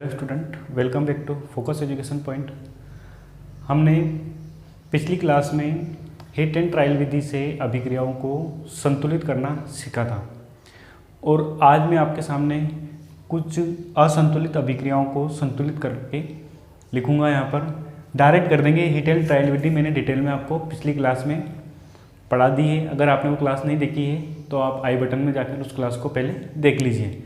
Student, welcome back to focus education point. हमने पिछली class में हिट एंड ट्रायल विधि से अभिक्रियाओं को संतुलित करना सीखा था और आज मैं आपके सामने कुछ असंतुलित अभिक्रियाओं को संतुलित करके लिखूंगा। यहाँ पर डायरेक्ट कर देंगे। हिट एंड ट्रायल विधि मैंने डिटेल में आपको पिछली क्लास में पढ़ा दी है। अगर आपने वो क्लास नहीं देखी है तो आप आई बटन में जाकर उस क्लास को पहले देख लीजिए।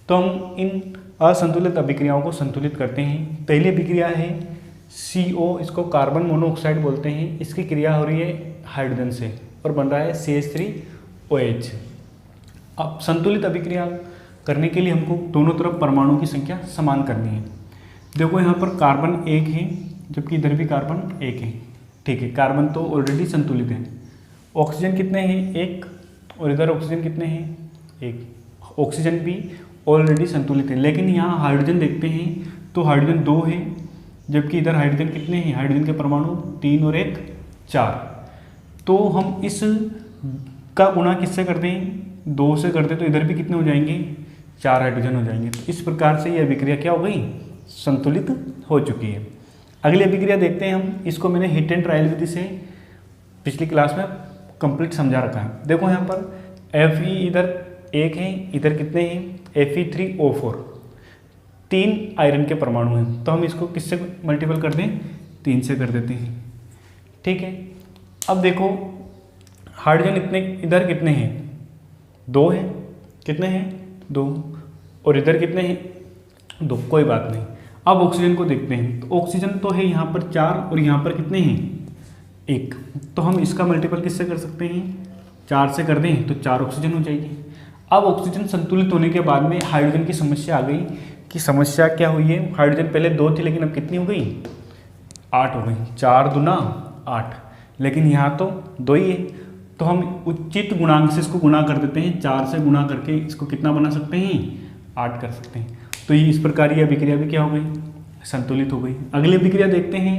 तो हम इन असंतुलित अभिक्रियाओं को संतुलित करते हैं। पहली अभिक्रिया है CO, इसको कार्बन मोनोऑक्साइड बोलते हैं। इसकी क्रिया हो रही है हाइड्रोजन से और बन रहा है CH3OH। अब संतुलित अभिक्रिया करने के लिए हमको दोनों तरफ परमाणुओं की संख्या समान करनी है। देखो यहाँ पर कार्बन 1 है जबकि इधर भी कार्बन 1 है। ठीक है, कार्बन तो ऑलरेडी संतुलित है। ऑक्सीजन कितने हैं? 1। और इधर ऑक्सीजन कितने हैं? 1। ऑक्सीजन भी ऑलरेडी संतुलित है। लेकिन यहाँ हाइड्रोजन देखते हैं तो हाइड्रोजन 2 है जबकि इधर हाइड्रोजन कितने हैं? हाइड्रोजन के परमाणु 3 और 1 4। तो हम इस का गुणा किससे करते हैं? 2 से करते तो इधर भी कितने हो जाएंगे? 4 हाइड्रोजन हो जाएंगे। तो इस प्रकार से ये अभिक्रिया क्या हो गई? संतुलित हो चुकी है। अगली अभिक्रिया देखते हैं हम। इसको मैंने हिट एंड ट्रायल विधि से पिछली क्लास में कंप्लीट समझा रखा है। देखो यहाँ पर Fe इधर 1 है, इधर कितने हैं? Fe3O4। 3 आयरन के परमाणु हैं। तो हम इसको किससे मल्टीपल कर दें? 3 से कर देते हैं। ठीक है, अब देखो हाइड्रोजन इधर कितने हैं? 2 हैं। कितने हैं? 2। और इधर कितने हैं? 2। कोई बात नहीं। अब ऑक्सीजन को देखते हैं। तो ऑक्सीजन तो है यहाँ पर 4 और यहाँ पर कितने हैं? 1। तो हम इसका मल्टीपल किससे कर सकते हैं? 4 से कर दें तो 4 ऑक्सीजन हो जाएगी। अब ऑक्सीजन संतुलित होने के बाद में हाइड्रोजन की समस्या आ गई। कि समस्या क्या हुई है? हाइड्रोजन पहले 2 थी लेकिन अब कितनी हो गई? 8 हो गई। 4 दूना 8। लेकिन यहाँ तो 2 ही है। तो हम उचित गुणांक से इसको गुणा कर देते हैं। 4 से गुणा करके इसको कितना बना सकते हैं? 8 कर सकते हैं। तो ये इस प्रकार ये अभिक्रिया भी क्या हो गई? संतुलित हो गई। अगली अभिक्रिया देखते हैं।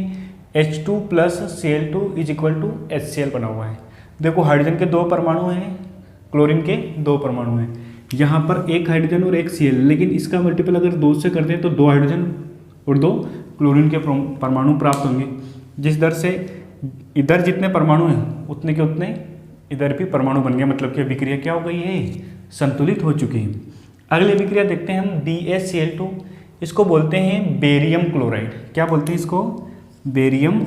H2 + Cl2 = HCl बना हुआ है। देखो हाइड्रोजन के 2 परमाणु हैं, क्लोरीन के 2 परमाणु हैं। यहाँ पर 1 हाइड्रोजन और 1 Cl, लेकिन इसका मल्टीपल अगर 2 से कर दें तो 2 हाइड्रोजन और 2 क्लोरीन के परमाणु प्राप्त होंगे। जिस दर से इधर जितने परमाणु हैं उतने के उतने इधर भी परमाणु बन गए। मतलब कि अभिक्रिया क्या हो गई है? संतुलित हो चुकी है। अगली अभिक्रिया देखते हैं हम। BaCl2, इसको बोलते हैं बेरियम क्लोराइड। क्या बोलते हैं इसको? Barium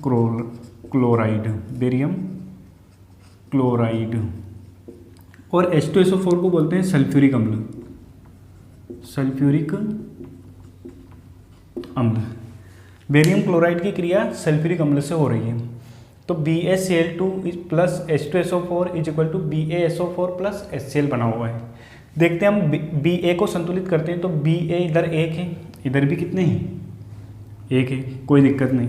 chloride. Barium chloride. और H2SO4 को बोलते हैं सल्फ्यूरिक अम्ल। सल्फ्यूरिक अम्ल। बेरियम क्लोराइड की क्रिया सल्फ्यूरिक अम्ल से हो रही है। तो BaCl2 + H2SO4 = BaSO4 + HCl बना हुआ है। देखते हैं हम Ba को संतुलित करते हैं। तो Ba इधर 1 है, इधर भी कितने हैं? 1 है। कोई दिक्कत नहीं।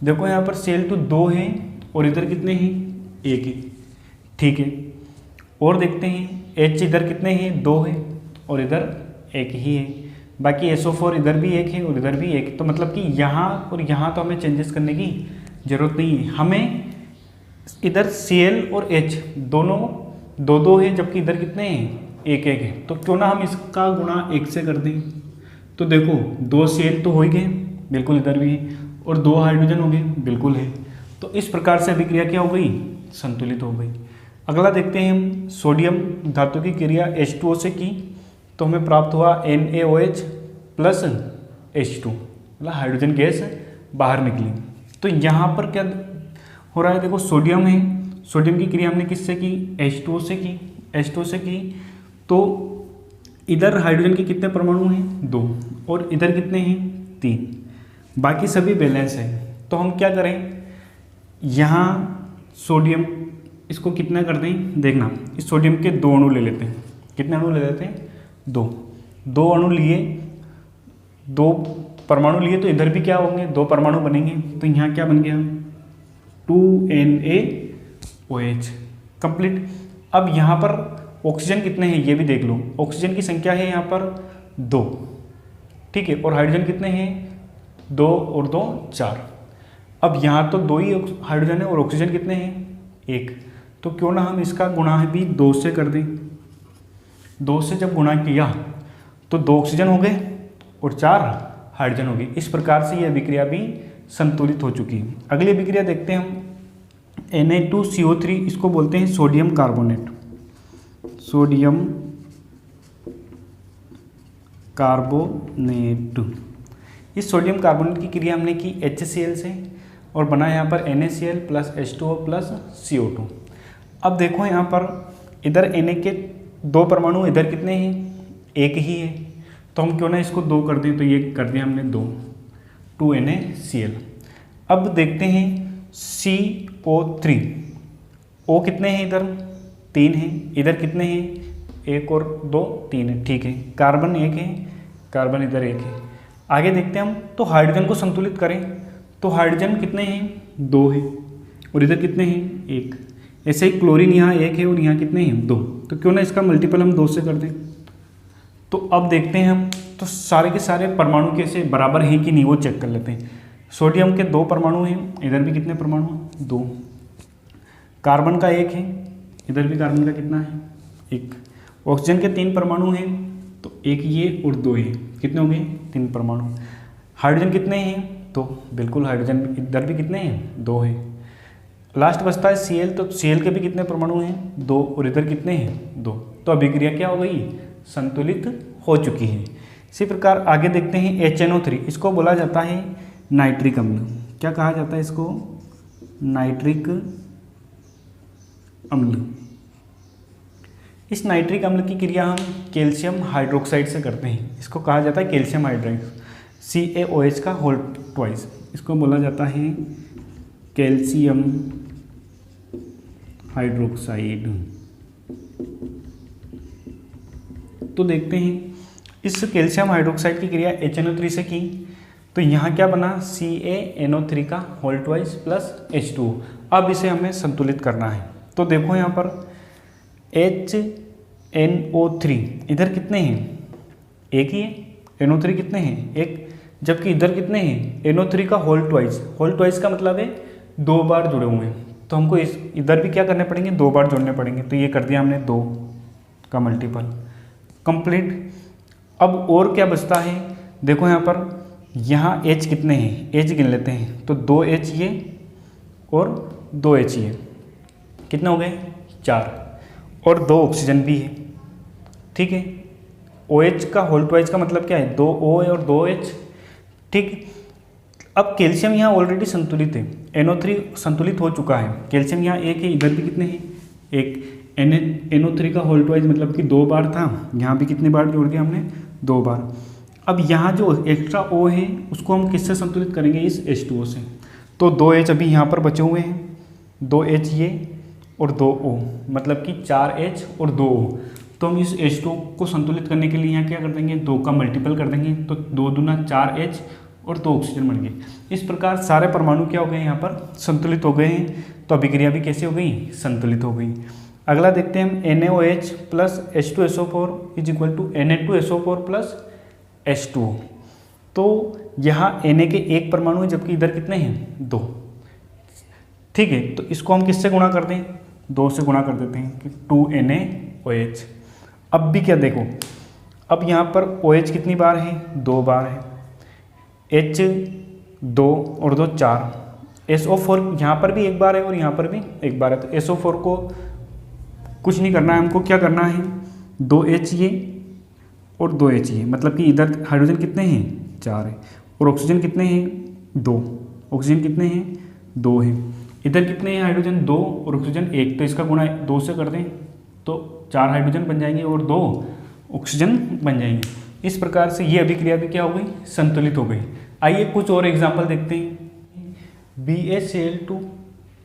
देखो यहाँ पर Cl2 2 है और इधर कितने हैं? 1 है। ठीक है, और देखते हैं H इधर कितने हैं? 2 है और इधर 1 ही है। बाकी SO4 इधर भी 1 है और इधर भी 1 है। तो मतलब कि यहाँ और यहाँ तो हमें चेंजेस करने की ज़रूरत नहीं है। हमें इधर Cl और H दोनों 2 है जबकि इधर कितने हैं? 1 है। तो क्यों ना हम इसका गुणा 1 से कर दें। तो देखो 2 Cl तो हो ही गए, बिल्कुल इधर भी है, और 2 हाइड्रोजन हो गए, बिल्कुल है। तो इस प्रकार से अभिक्रिया क्या हो गई? संतुलित हो गई। अगला देखते हैं हम। सोडियम धातु की क्रिया H2O से की तो हमें प्राप्त हुआ NaOH + H2, मतलब हाइड्रोजन गैस बाहर निकली। तो यहाँ पर क्या हो रहा है? देखो सोडियम है, सोडियम की क्रिया हमने किससे की? H2O से की। H2O से की तो इधर हाइड्रोजन के कितने परमाणु हैं? 2। और इधर कितने हैं? 3। बाकी सभी बैलेंस है। तो हम क्या करें? यहाँ सोडियम इसको कितना कर दें? देखना, इस सोडियम के 2 अणु ले लेते हैं। कितने अणु ले लेते हैं? 2 अणु लिए, 2 परमाणु लिए तो इधर भी क्या होंगे? 2 परमाणु बनेंगे। तो यहाँ क्या बन गया? 2NaOH complete. अब यहाँ पर ऑक्सीजन कितने हैं ये भी देख लो। ऑक्सीजन की संख्या है यहाँ पर 2। ठीक है, और हाइड्रोजन कितने हैं? 2 और 2 4। अब यहाँ तो 2 ही हाइड्रोजन है और ऑक्सीजन कितने हैं? 1। तो क्यों ना हम इसका गुणा भी 2 से कर दें। 2 से जब गुणा किया तो 2 ऑक्सीजन हो गए और 4 हाइड्रोजन हो गए। इस प्रकार से यह अभिक्रिया भी संतुलित हो चुकी है। अगली अभिक्रिया देखते हैं हम Na2CO3, इसको बोलते हैं सोडियम कार्बोनेट। सोडियम कार्बोनेट, इस सोडियम कार्बोनेट की क्रिया हमने की HCl से और बना यहाँ पर NaCl plus H2O plus CO2। अब देखो यहाँ पर इधर Na के 2 परमाणु, इधर कितने हैं? 1 ही है, तो हम क्यों ना इसको 2 कर दें, तो ये कर दिया हमने 2 NaCl। अब देखते हैं CO3, O कितने हैं? इधर 3 हैं, इधर कितने हैं? 1 और 2 3 है, ठीक है। कार्बन 1 है, कार्बन इधर 1 है। आगे देखते हैं हम, तो हाइड्रोजन को संतुलित करें तो हाइड्रोजन कितने हैं? 2 है, और इधर कितने हैं? 1। ऐसे ही क्लोरीन यहाँ 1 है और यहाँ कितने हैं? 2, तो क्यों ना इसका मल्टीपल हम 2 से कर दें। तो अब देखते हैं हम, तो सारे के सारे परमाणु कैसे बराबर हैं कि नहीं वो चेक कर लेते हैं। सोडियम के 2 परमाणु हैं, इधर भी कितने परमाणु हैं? 2। कार्बन का 1 है, इधर भी कार्बन का कितना है? 1। ऑक्सीजन के 3 परमाणु हैं, तो 1 ये और 2 ये, कितने हो गए? 3 परमाणु। हाइड्रोजन कितने हैं? तो बिल्कुल हाइड्रोजन इधर भी कितने हैं? 2 है। लास्ट बचता है Cl, तो Cl के भी कितने परमाणु हैं? 2, और इधर कितने हैं? 2। तो अभिक्रिया क्या हो गई? संतुलित हो चुकी है। इसी प्रकार आगे देखते हैं HNO3, इसको बोला जाता है नाइट्रिक अम्ल। क्या कहा जाता है इसको? नाइट्रिक अम्ल। इस नाइट्रिक अम्ल की क्रिया हम कैल्शियम हाइड्रोक्साइड से करते हैं, इसको कहा जाता है कैल्शियम हाइड्राइड, CaOH का होल ट्वाइस, इसको बोला जाता है कैल्शियम हाइड्रोक्साइड। तो देखते हैं इस कैल्शियम हाइड्रोक्साइड की क्रिया HNO3 से की, तो यहाँ क्या बना? CaNO3 का होल ट्वाइस प्लस H2O। अब इसे हमें संतुलित करना है, तो देखो यहाँ पर HNO3 इधर कितने हैं? 1 ही है। NO3 कितने हैं? 1। जबकि इधर कितने हैं? NO3 का होल ट्वाइस। होल ट्वाइस का मतलब है 2 बार जुड़े हुए हैं, तो हमको इस इधर भी क्या करने पड़ेंगे? 2 बार जोड़ने पड़ेंगे। तो ये कर दिया हमने 2 का मल्टीपल, कंप्लीट। अब और क्या बचता है? देखो यहाँ पर, यहाँ H कितने हैं? H गिन लेते हैं, तो 2H ये और 2H ये, कितने हो गए? 4, और 2 ऑक्सीजन भी है, ठीक है। OH का होल ट्वाइस का मतलब क्या है? 2 O और 2 H, ठीक। अब कैल्शियम यहाँ ऑलरेडी संतुलित है, NO3 संतुलित हो चुका है, कैल्शियम यहाँ 1 है, इधर भी कितने हैं? 1। NO3 का होल ट्वाइस मतलब कि 2 बार था, यहाँ भी कितने बार जोड़ दिया हमने? 2 बार। अब यहाँ जो एक्स्ट्रा O है उसको हम किससे संतुलित करेंगे? इस H2O से। तो 2H अभी यहाँ पर बचे हुए हैं, 2H ये और 2O, मतलब कि 4H और 2O। तो हम इस H2O को संतुलित करने के लिए यहाँ क्या कर देंगे? 2 का मल्टीपल कर देंगे, तो 2 दूना 4H और 2 ऑक्सीजन बन गए। इस प्रकार सारे परमाणु क्या हो गए? यहाँ पर संतुलित हो गए हैं। तो अभिक्रिया भी कैसे हो गई? संतुलित हो गई। अगला देखते हैं हम, NaOH plus H2SO4 is equal to Na2SO4 plus H2O। तो यहाँ Na के 1 परमाणु है, जबकि इधर कितने हैं? 2, ठीक है। तो इसको हम किससे गुणा कर दें? 2 से गुणा कर देते हैं कि 2NaOH। अब भी क्या देखो, अब यहाँ पर OH कितनी बार है? 2 बार है, H 2 और 2 4, SO4 यहाँ पर भी 1 बार है और यहाँ पर भी 1 बार है। तो SO4 को कुछ नहीं करना है, हमको क्या करना है? 2H ये और 2H ये, मतलब कि इधर हाइड्रोजन कितने हैं? 4 है, और ऑक्सीजन कितने हैं? 2। ऑक्सीजन कितने हैं? 2 है। इधर कितने हैं हाइड्रोजन? 2 और ऑक्सीजन 1, तो इसका गुणा 2 से कर दें तो 4 हाइड्रोजन बन जाएंगे और 2 ऑक्सीजन बन जाएंगे। इस प्रकार से ये अभिक्रिया भी क्या हो गई? संतुलित हो गई। आइए कुछ और एग्जाम्पल देखते हैं। BaCl2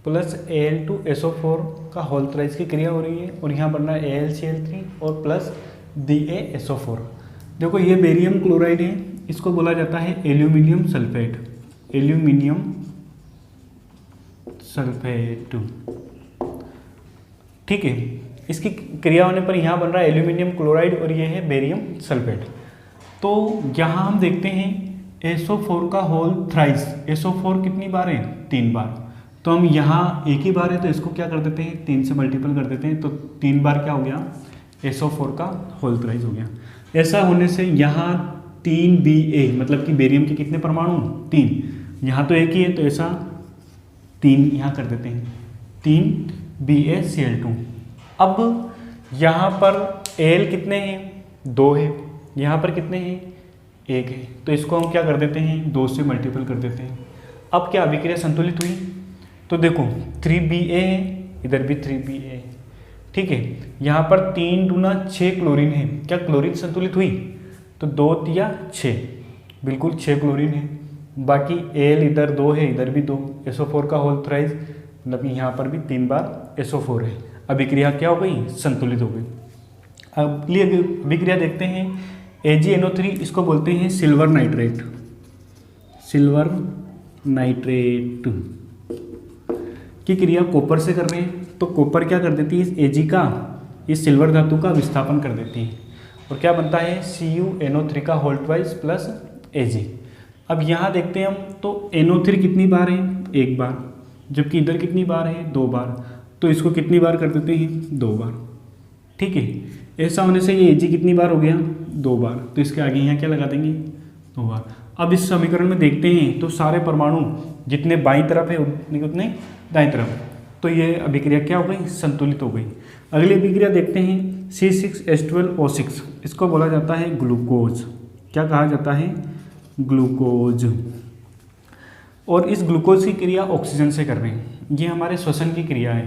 प्लस Al2SO4 का होल थ्राइस की क्रिया हो रही है और यहाँ बन रहा है AlCl3 और प्लस DaSO4। देखो ये बेरियम क्लोराइड है, इसको बोला जाता है एल्यूमिनियम सल्फेट, एल्यूमिनियम सल्फेट, ठीक है। इसकी क्रिया होने पर यहाँ बन रहा है एल्यूमिनियम क्लोराइड और ये है बेरियम सल्फेट। तो यहाँ हम देखते हैं SO4 का होल थ्राइस, SO4 कितनी बार है? 3 बार। तो हम यहाँ 1 ही बार है तो इसको क्या कर देते हैं? 3 से मल्टीपल कर देते हैं, तो 3 बार क्या हो गया? SO4 का होल थ्राइस हो गया। ऐसा होने से यहाँ 3Ba, मतलब कि बेरियम के कितने परमाणु, 3। यहाँ तो एक ही है तो ऐसा 3 यहाँ कर देते हैं, 3BaCl2। अब यहाँ पर Al कितने हैं, 2 है, यहाँ पर कितने हैं, 1 है, तो इसको हम क्या कर देते हैं, 2 से मल्टीपल कर देते हैं। अब क्या अभिक्रिया संतुलित हुई, तो देखो 3Ba है, इधर भी 3Ba है, ठीक है। यहाँ पर 3 दूना 6 क्लोरीन है, क्या क्लोरीन संतुलित हुई, तो 2 तिया 6, बिल्कुल 6 क्लोरीन है। बाकी Al इधर 2 है, इधर भी 2, SO4 का होल थ्राइस, मतलब यहाँ पर भी 3 बार SO4 है। अभिक्रिया क्या हो गई, संतुलित हो गई। अगली अभिक्रिया देखते हैं AgNO3, इसको बोलते हैं सिल्वर नाइट्रेट, सिल्वर नाइट्रेट की क्रिया कॉपर से कर रहे हैं, तो कॉपर क्या कर देती है, Ag का, इस सिल्वर धातु का विस्थापन कर देती है, और क्या बनता है, CuNO3 का होल ट्वाइस प्लस Ag। अब यहाँ देखते हैं हम, तो NO3 कितनी बार है, 1 बार, जबकि इधर कितनी बार है, 2 बार, तो इसको कितनी बार कर देते हैं, 2 बार, ठीक है। ऐसा होने से ये Ag कितनी बार हो गया, 2 बार, तो इसके आगे यहाँ क्या लगा देंगे, 2 बार। अब इस समीकरण में देखते हैं तो सारे परमाणु जितने बाईं तरफ है उतने दाईं तरफ, तो ये अभिक्रिया क्या हो गई, संतुलित हो गई। अगली अभिक्रिया देखते हैं C6H12O6, इसको बोला जाता है ग्लूकोज, क्या कहा जाता है, ग्लूकोज। और इस ग्लूकोज की क्रिया ऑक्सीजन से कर रहे हैं, ये हमारे श्वसन की क्रिया है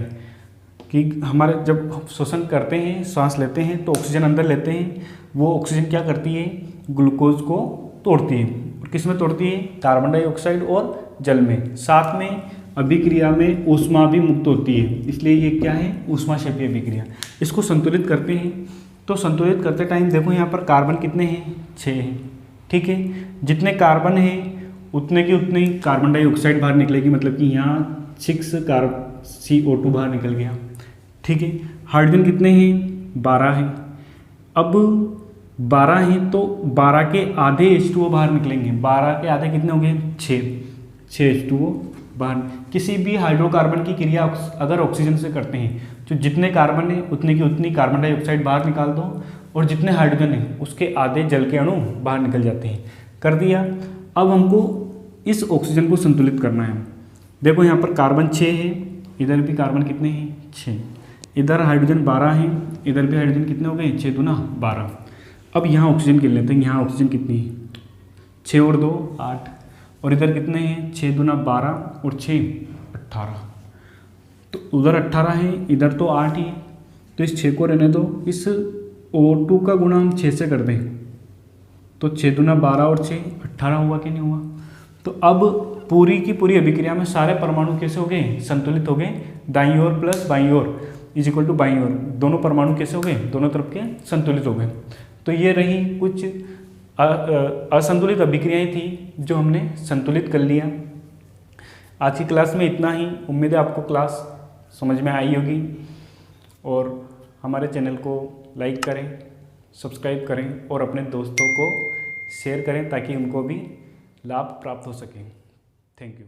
कि हमारे जब श्वसन करते हैं, सांस लेते हैं तो ऑक्सीजन अंदर लेते हैं, वो ऑक्सीजन क्या करती है, ग्लूकोज को तोड़ती है, और किस में तोड़ती है, कार्बन डाइऑक्साइड और जल में। साथ में अभिक्रिया में ऊष्मा भी मुक्त होती है, इसलिए ये क्या है, ऊष्माक्षेपीय अभिक्रिया। इसको संतुलित करते हैं, तो संतुलित करते टाइम देखो यहाँ पर कार्बन कितने हैं, 6 हैं, ठीक है। जितने कार्बन हैं उतने की उतनी कार्बन डाइऑक्साइड बाहर निकलेगी, मतलब कि यहाँ 6 CO2 बाहर निकल गया, ठीक है। हाइड्रोजन कितने हैं, 12 हैं। अब 12 हैं तो 12 के आधे H2O बाहर निकलेंगे, 12 के आधे कितने हो गए, 6 H2O बाहर। किसी भी हाइड्रोकार्बन की क्रिया अगर ऑक्सीजन से करते हैं तो जितने कार्बन है उतने की उतनी कार्बन डाइऑक्साइड बाहर निकाल दो, और जितने हाइड्रोजन है उसके आधे जल के अणु बाहर निकल जाते हैं, कर दिया। अब हमको इस ऑक्सीजन को संतुलित करना है। देखो यहाँ पर कार्बन 6 है, इधर भी कार्बन कितने हैं, 6, इधर हाइड्रोजन 12 है, इधर भी हाइड्रोजन कितने हो गए, 6 दूना 12। अब यहाँ ऑक्सीजन गिन लेते हैं, यहाँ ऑक्सीजन कितनी है, 6 और 2 8, और इधर कितने हैं, 6 दूना 12 और 6 18, तो उधर 18 है, इधर तो 8 ही है, तो इस 6 को रहने दो। इस O2 का गुणा हम 6 से कर दें तो 6 दूना 12 और 6 18 हुआ कि नहीं हुआ। तो अब पूरी की पूरी अभिक्रिया में सारे परमाणु कैसे हो गए, संतुलित हो गए, दाईं ओर प्लस बाईं ओर इज इक्वल टू बाईं ओर, दोनों परमाणु कैसे हो गए, दोनों तरफ के संतुलित हो गए। तो ये रही कुछ असंतुलित अभिक्रियाएं थी जो हमने संतुलित कर लिया। आज की क्लास में इतना ही, उम्मीद है आपको क्लास समझ में आई होगी, और हमारे चैनल को लाइक करें, सब्सक्राइब करें और अपने दोस्तों को शेयर करें ताकि उनको भी लाभ प्राप्त हो सके। Thank you.